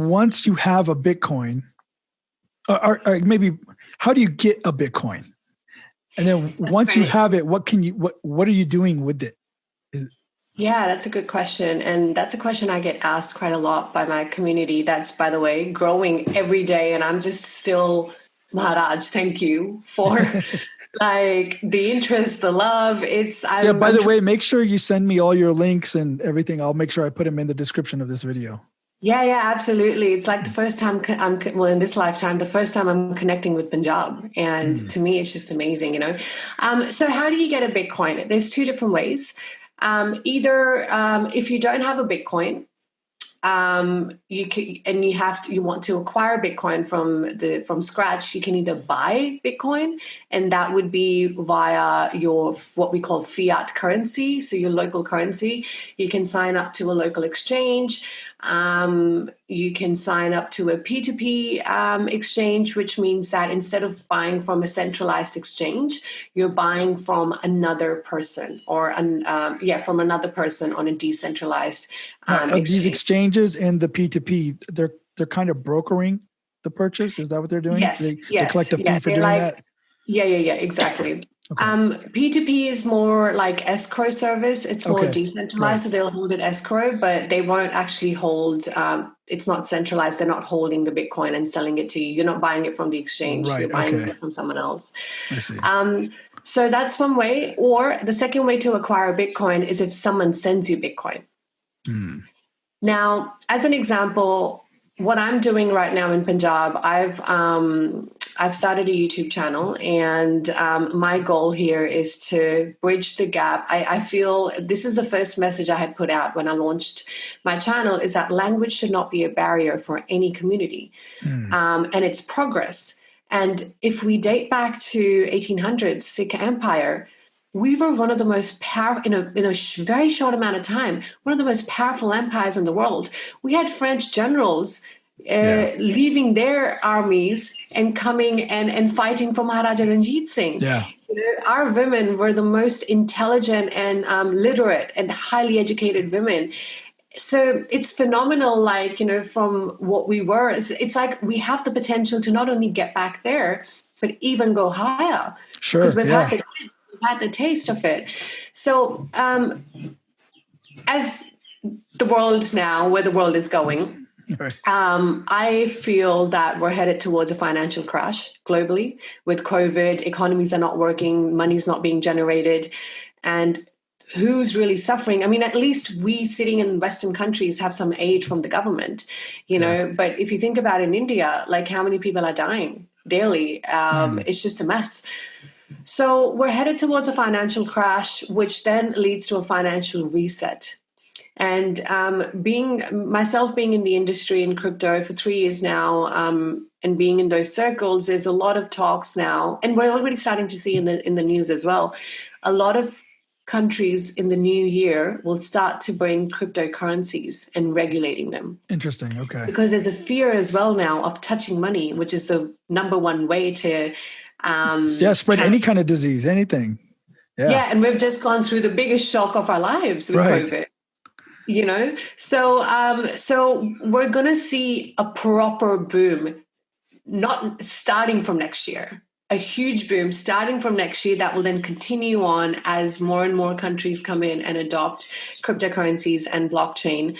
once you have a Bitcoin, or maybe how do you get a Bitcoin? And then once you have it, what are you doing with it? Yeah, that's a good question. And that's a question I get asked quite a lot by my community. That's, by the way, growing every day. And I'm just still, Maharaj, thank you for like the interest, the love. By the way, make sure you send me all your links and everything. I'll make sure I put them in the description of this video. Yeah, absolutely. It's like the first time in this lifetime, the first time I'm connecting with Punjab. And to me, it's just amazing, So how do you get a Bitcoin? There's two different ways. Either if you don't have a Bitcoin, you want to acquire Bitcoin from scratch, you can either buy Bitcoin, and that would be via your what we call fiat currency, so your local currency. You can sign up to a local exchange. You can sign up to a P2P exchange, which means that instead of buying from a centralized exchange, you're buying from another person from another person on a decentralized exchange. These exchanges and the P2P, they're kind of brokering the purchase. Is that what they're doing? Yes. They collect a fee for doing that? Yeah, exactly. Okay. P2P is more like escrow service. It's more decentralized, so they'll hold it escrow, but they won't actually hold. It's not centralized. They're not holding the Bitcoin and selling it to you. You're not buying it from the exchange. You're buying it from someone else. I see. So that's one way. Or the second way to acquire a Bitcoin is if someone sends you Bitcoin. Now, as an example, what I'm doing right now in Punjab, I've started a YouTube channel, and my goal here is to bridge the gap. I feel this is the first message I had put out when I launched my channel, is that language should not be a barrier for any community, and it's progress. And if we date back to 1800s, Sikh Empire, we were one of the most powerful, in a very short amount of time, one of the most powerful empires in the world. We had French generals leaving their armies and coming and fighting for Maharaja Ranjit Singh. Yeah. Our women were the most intelligent and literate and highly educated women. So it's phenomenal, from what we were. It's like we have the potential to not only get back there, but even go higher. Sure. Because we've had the taste of it. So as the world now, where the world is going, I feel that we're headed towards a financial crash globally with COVID. Economies are not working, money's not being generated. And who's really suffering? I mean, at least we sitting in Western countries have some aid from the government, but if you think about in India, like how many people are dying daily, it's just a mess. So we're headed towards a financial crash, which then leads to a financial reset. And being in the industry in crypto for 3 years now, and being in those circles, there's a lot of talks now, and we're already starting to see in the news as well. A lot of countries in the new year will start to bring cryptocurrencies and regulating them. Interesting. Okay. Because there's a fear as well now of touching money, which is the number one way to spread any kind of disease, anything. Yeah, and we've just gone through the biggest shock of our lives with COVID. So we're going to see a proper boom, not starting from next year, a huge boom starting from next year that will then continue on as more and more countries come in and adopt cryptocurrencies and blockchain.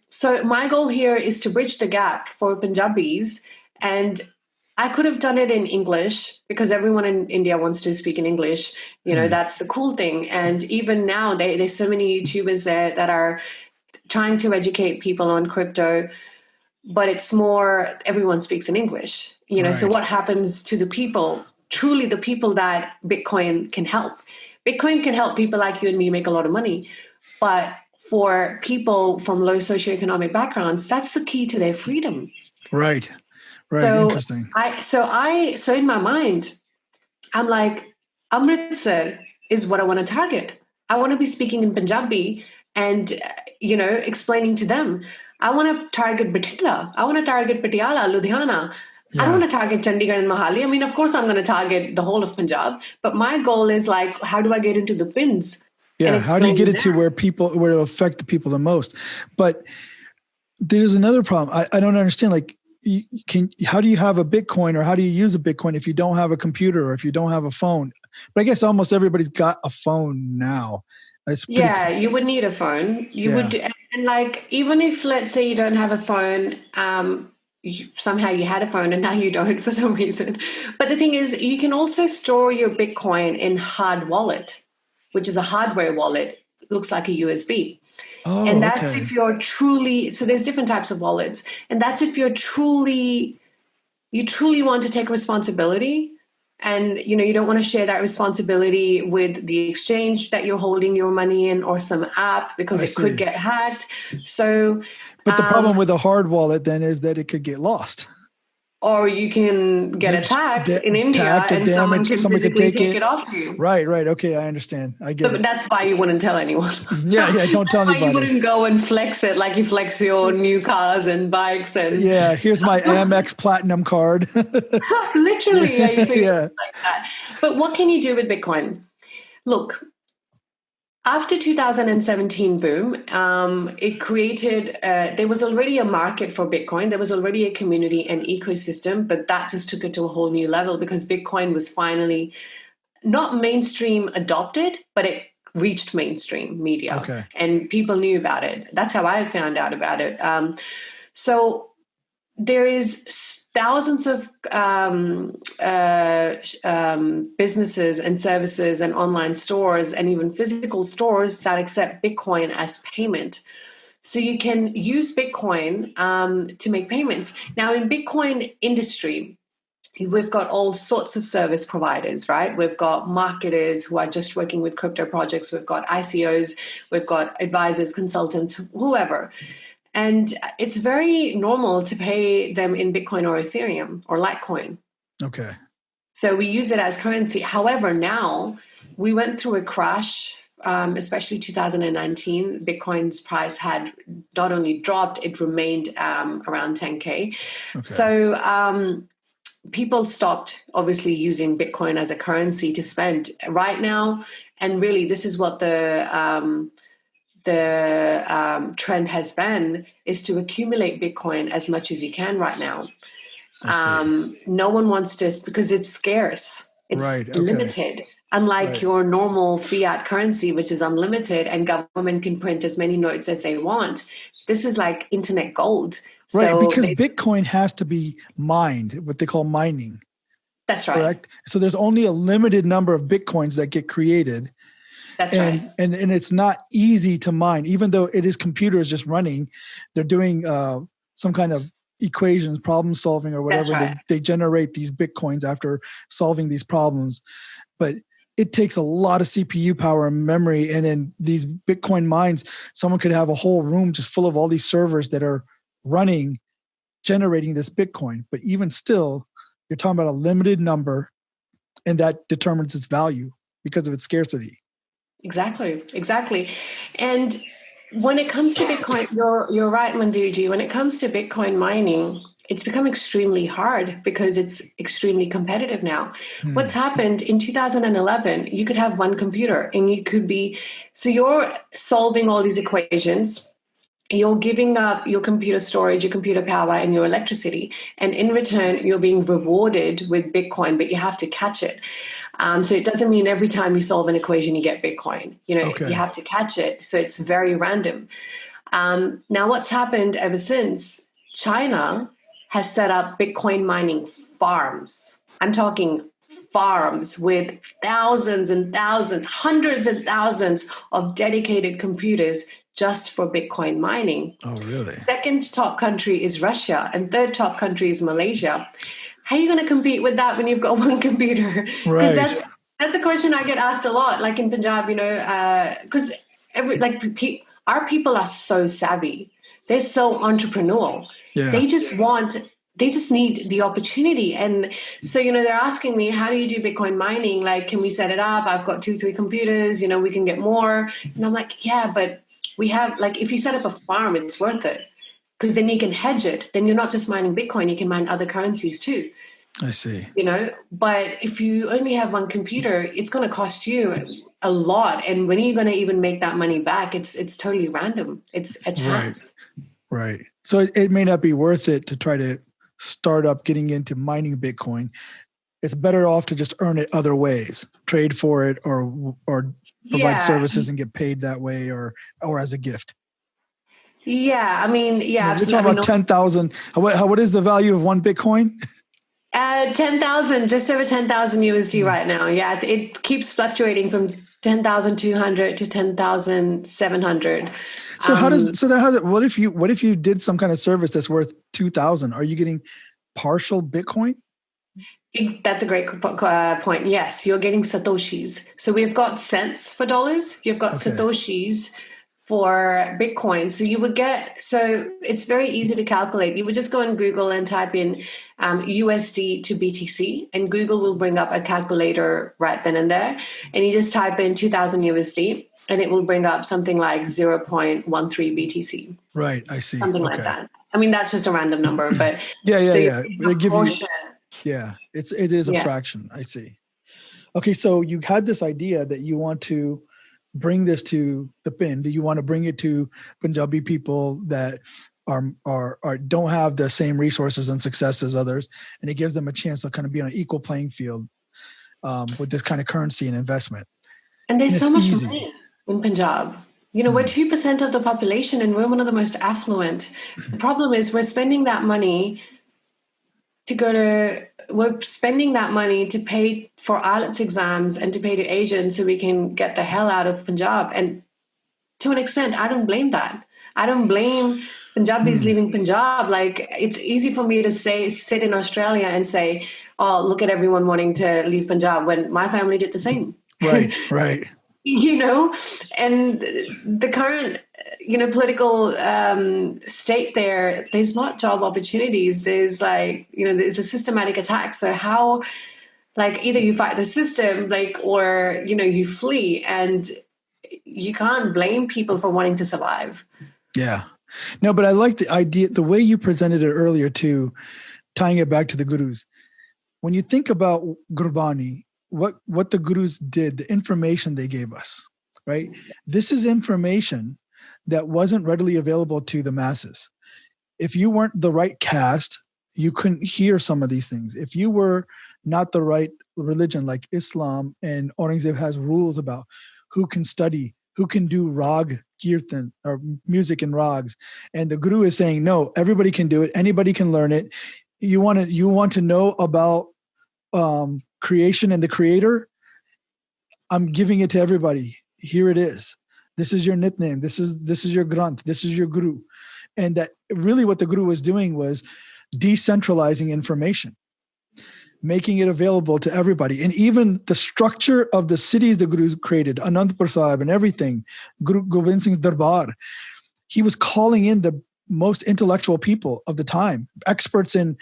So my goal here is to bridge the gap for Punjabis, and I could have done it in English because everyone in India wants to speak in English. That's the cool thing. And even now, there's so many YouTubers there that are trying to educate people on crypto, but it's more everyone speaks in English. So what happens to the people, truly the people that Bitcoin can help? Bitcoin can help people like you and me make a lot of money, but for people from low socioeconomic backgrounds, that's the key to their freedom. Right. So Interesting. So in my mind, I'm like, Amritsar is what I want to target. I want to be speaking in Punjabi and, explaining to them. I want to target Bathinda. I want to target Patiala, Ludhiana. I don't want to target Chandigarh and Mohali. I mean, of course, I'm going to target the whole of Punjab. But my goal is how do I get into the pins? Yeah, how do you get it to where it'll affect the people the most? But there's another problem. I don't understand. Like, how do you have a Bitcoin, or how do you use a Bitcoin if you don't have a computer or if you don't have a phone? But I guess almost everybody's got a phone now. Yeah, you would need a phone. You would, and like, even if, let's say, you don't have a phone, somehow you had a phone and now you don't for some reason. But the thing is, you can also store your Bitcoin in hard wallet, which is a hardware wallet. Looks like a USB. And Oh, that's okay. if you're truly, so there's different types of wallets. And that's if you truly want to take responsibility, and you don't want to share that responsibility with the exchange that you're holding your money in, or some app, because I it could see. get hacked. So But the problem with a hard wallet then is that it could get lost. or you can get attacked in India Tagged or and someone damaged. can Somebody could physically take take it. it off you. Right. Okay, I understand. I get So it. that's why you wouldn't tell anyone. Yeah. Don't tell That's why you anybody. wouldn't go and flex it like you flex your new cars and bikes and Yeah. Here's my Amex Platinum card. literally, I usually Yeah. like that. But what can you do with Bitcoin? Look, after 2017 boom, it created, there was already a market for Bitcoin. There was already a community and ecosystem, but that just took it to a whole new level because Bitcoin was finally not mainstream adopted, but it reached mainstream media Okay. and people knew about it. That's how I found out about it. So there is thousands of businesses and services and online stores and even physical stores that accept Bitcoin as payment. So you can use Bitcoin to make payments. Now, in Bitcoin industry, we've got all sorts of service providers, right? We've got marketers who are just working with crypto projects. We've got ICOs. We've got advisors, consultants, whoever. And it's very normal to pay them in Bitcoin or Ethereum or Litecoin. Okay. So we use it as currency. However, now we went through a crash, especially 2019. Bitcoin's price had not only dropped, it remained around 10K. Okay. So people stopped obviously using Bitcoin as a currency to spend right now. And really, this is what the trend has been, is to accumulate Bitcoin as much as you can right now. No one wants to, because it's scarce. It's limited. Unlike your normal fiat currency, which is unlimited and government can print as many notes as they want. This is like internet gold. Right, so because Bitcoin has to be mined, what they call mining. That's right. Correct. So there's only a limited number of Bitcoins that get created. That's right. And it's not easy to mine, even though it is computers just running. They're doing some kind of equations, problem solving or whatever. Right. They generate these Bitcoins after solving these problems. But it takes a lot of CPU power and memory. And then these Bitcoin mines, someone could have a whole room just full of all these servers that are running, generating this Bitcoin. But even still, you're talking about a limited number, and that determines its value because of its scarcity. Exactly. And when it comes to Bitcoin, you're right, Mandheerji. When it comes to Bitcoin mining, it's become extremely hard because it's extremely competitive now. What's happened in 2011, you could have one computer and you could be, so you're solving all these equations, you're giving up your computer storage, your computer power, and your electricity. And in return, you're being rewarded with Bitcoin, but you have to catch it. So it doesn't mean every time you solve an equation, you get Bitcoin. You have to catch it. So it's very random. Now, what's happened ever since? China has set up Bitcoin mining farms. I'm talking farms with thousands and thousands, hundreds and thousands of dedicated computers just for Bitcoin mining. Oh, really? Second top country is Russia, and third top country is Malaysia. How are you going to compete with that when you've got one computer? Because that's a question I get asked a lot, like in Punjab, because our people are so savvy. They're so entrepreneurial. Yeah. They just need the opportunity. And so, they're asking me, how do you do Bitcoin mining? Like, can we set it up? I've got 2-3 computers, we can get more. And I'm like, yeah, but we have, like, if you set up a farm, it's worth it. Because then you can hedge it. Then you're not just mining Bitcoin, you can mine other currencies too. I see. But if you only have one computer, it's going to cost you a lot. And when are you going to even make that money back? It's totally random. It's a chance. Right. So it may not be worth it to try to start up getting into mining Bitcoin. It's better off to just earn it other ways, trade for it, or provide Yeah. services and get paid that way, or as a gift. Yeah. I mean, yeah, You're talking absolutely. about 10,000. What is the value of one Bitcoin? 10,000, just over 10,000 USD right now. Yeah. It keeps fluctuating from 10,200 to 10,700. So what if you did some kind of service that's worth 2,000? Are you getting partial Bitcoin? That's a great point. Yes, you're getting Satoshis. So we've got cents for dollars. You've got Satoshis for Bitcoin. So you would so it's very easy to calculate. You would just go on Google and type in USD to BTC, and Google will bring up a calculator right then and there. And you just type in 2,000 USD, and it will bring up something like 0.13 BTC. Right, I see. Something like that. I mean, that's just a random number, but yeah. They give you, it is a fraction. I see. Okay, so you had this idea that you want to bring this to the PIN. Do you want to bring it to Punjabi people that are don't have the same resources and success as others, and it gives them a chance to kind of be on an equal playing field with this kind of currency and investment? And there's so much money in Punjab. You know, we're 2% of the population and we're one of the most affluent. The problem is we're spending that money we're spending that money to pay for IELTS exams and to pay the agents so we can get the hell out of Punjab. And to an extent, I don't blame that. I don't blame Punjabis leaving Punjab. Like, it's easy for me to sit in Australia and say, oh, look at everyone wanting to leave Punjab when my family did the same. Right. You know, and the current, political state there's not job opportunities. There's there's a systematic attack. So how, either you fight the system, or, you flee, and you can't blame people for wanting to survive. Yeah. No, but I like the idea, the way you presented it earlier too, tying it back to the gurus. When you think about Gurbani, what the gurus did, the information they gave us, right? This is information that wasn't readily available to the masses. If you weren't the right caste, you couldn't hear some of these things. If you were not the right religion, like Islam, and Aurangzeb has rules about who can study, who can do rag kirtan or music in rags, and the guru is saying, no, everybody can do it. Anybody can learn it. You want to know about creation and the creator? I'm giving it to everybody. Here it is. This is your nickname. This is your granth. This is your guru. And that really what the guru was doing was decentralizing information, making it available to everybody. And even the structure of the cities the guru created, Anandpur Sahib and everything, Guru Gobind Singh's Darbar, he was calling in the most intellectual people of the time, experts in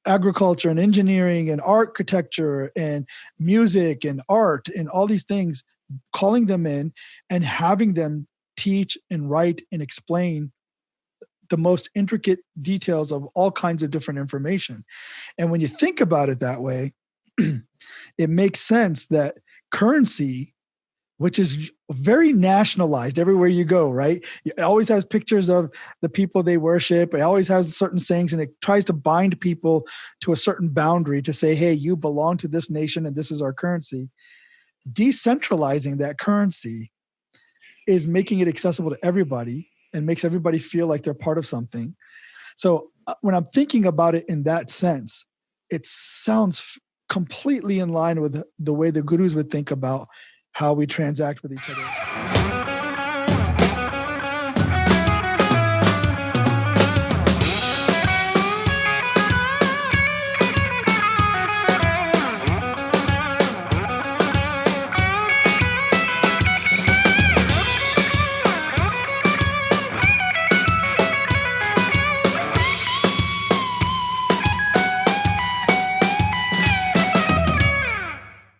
agriculture and engineering and architecture and music and art and all these things, calling them in and having them teach and write and explain the most intricate details of all kinds of different information. And when you think about it that way, it makes sense that currency, which is very nationalized everywhere you go, right? It always has pictures of the people they worship. It always has certain sayings, and it tries to bind people to a certain boundary to say, hey, you belong to this nation and this is our currency. Decentralizing that currency is making it accessible to everybody and makes everybody feel like they're part of something. So when I'm thinking about it in that sense, it sounds completely in line with the way the gurus would think about how we transact with each other.